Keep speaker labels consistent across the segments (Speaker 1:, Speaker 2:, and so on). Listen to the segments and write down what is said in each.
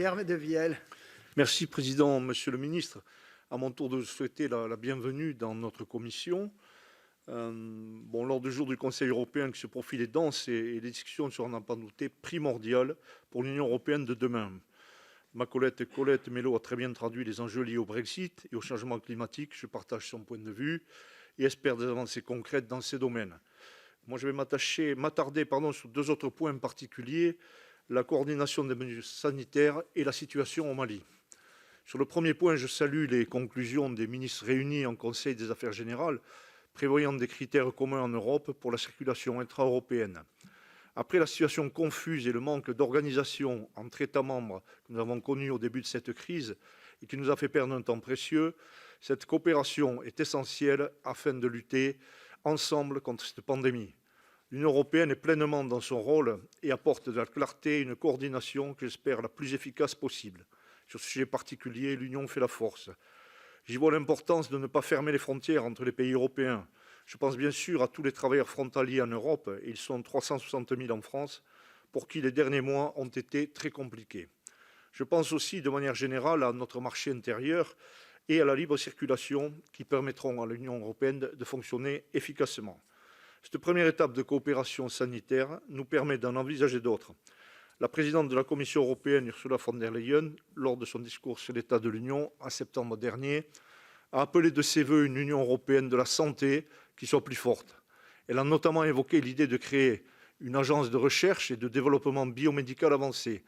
Speaker 1: Pierre Medevielle.
Speaker 2: Merci, Président. Monsieur le Ministre, à mon tour de vous souhaiter la bienvenue dans notre commission. Lors du jour du Conseil européen qui se profile est dense et les discussions seront, n'en pas douter, primordiales pour l'Union européenne de demain. Ma collègue Colette Mélot a très bien traduit les enjeux liés au Brexit et au changement climatique. Je partage son point de vue et espère des avancées concrètes dans ces domaines. Moi, je vais m'attarder sur deux autres points en particulier, la coordination des mesures sanitaires et la situation au Mali. Sur le premier point, je salue les conclusions des ministres réunis en Conseil des affaires générales, prévoyant des critères communs en Europe pour la circulation intra-européenne. Après la situation confuse et le manque d'organisation entre États membres que nous avons connu au début de cette crise et qui nous a fait perdre un temps précieux, cette coopération est essentielle afin de lutter ensemble contre cette pandémie. L'Union européenne est pleinement dans son rôle et apporte de la clarté et une coordination que j'espère la plus efficace possible. Sur ce sujet particulier, l'Union fait la force. J'y vois l'importance de ne pas fermer les frontières entre les pays européens. Je pense bien sûr à tous les travailleurs frontaliers en Europe, et ils sont 360 000 en France, pour qui les derniers mois ont été très compliqués. Je pense aussi de manière générale à notre marché intérieur et à la libre circulation qui permettront à l'Union européenne de fonctionner efficacement. Cette première étape de coopération sanitaire nous permet d'en envisager d'autres. La présidente de la Commission européenne, Ursula von der Leyen, lors de son discours sur l'état de l'Union en septembre dernier, a appelé de ses vœux une Union européenne de la santé qui soit plus forte. Elle a notamment évoqué l'idée de créer une agence de recherche et de développement biomédical avancé,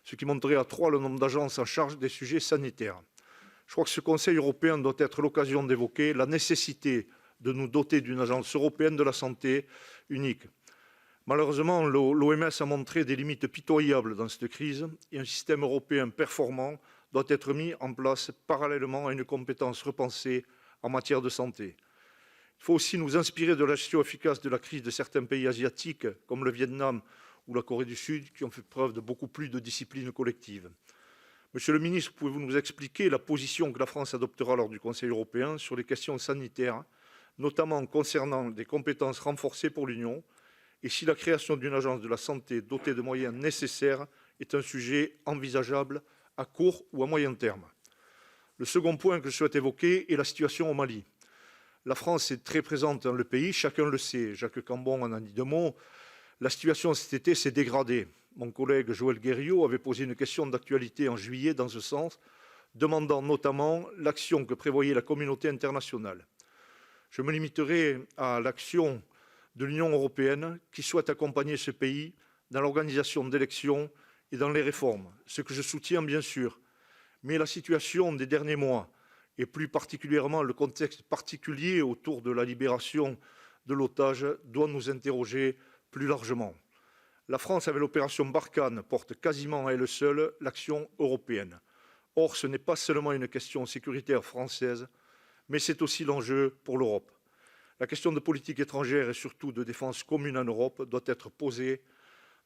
Speaker 2: ce qui monterait à 3 le nombre d'agences en charge des sujets sanitaires. Je crois que ce Conseil européen doit être l'occasion d'évoquer la nécessité de nous doter d'une agence européenne de la santé unique. Malheureusement, l'OMS a montré des limites pitoyables dans cette crise et un système européen performant doit être mis en place parallèlement à une compétence repensée en matière de santé. Il faut aussi nous inspirer de la gestion efficace de la crise de certains pays asiatiques, comme le Vietnam ou la Corée du Sud, qui ont fait preuve de beaucoup plus de discipline collective. Monsieur le ministre, pouvez-vous nous expliquer la position que la France adoptera lors du Conseil européen sur les questions sanitaires, notamment concernant des compétences renforcées pour l'Union, et si la création d'une agence de la santé dotée de moyens nécessaires est un sujet envisageable à court ou à moyen terme. Le second point que je souhaite évoquer est la situation au Mali. La France est très présente dans le pays, chacun le sait. Jacques Cambon en a dit 2 mots. La situation cet été s'est dégradée. Mon collègue Joël Guerriau avait posé une question d'actualité en juillet dans ce sens, demandant notamment l'action que prévoyait la communauté internationale. Je me limiterai à l'action de l'Union européenne qui souhaite accompagner ce pays dans l'organisation d'élections et dans les réformes, ce que je soutiens bien sûr. Mais la situation des derniers mois, et plus particulièrement le contexte particulier autour de la libération de l'otage, doit nous interroger plus largement. La France, avec l'opération Barkhane, porte quasiment à elle seule l'action européenne. Or, ce n'est pas seulement une question sécuritaire française, mais c'est aussi l'enjeu pour l'Europe. La question de politique étrangère et surtout de défense commune en Europe doit être posée,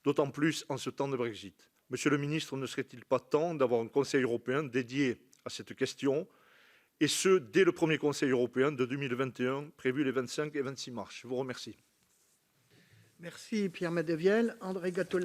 Speaker 2: d'autant plus en ce temps de Brexit. Monsieur le ministre, ne serait-il pas temps d'avoir un Conseil européen dédié à cette question, et ce, dès le premier Conseil européen de 2021, prévu les 25 et 26 mars? Je vous remercie.
Speaker 1: Merci Pierre Medevielle. André Gattolin.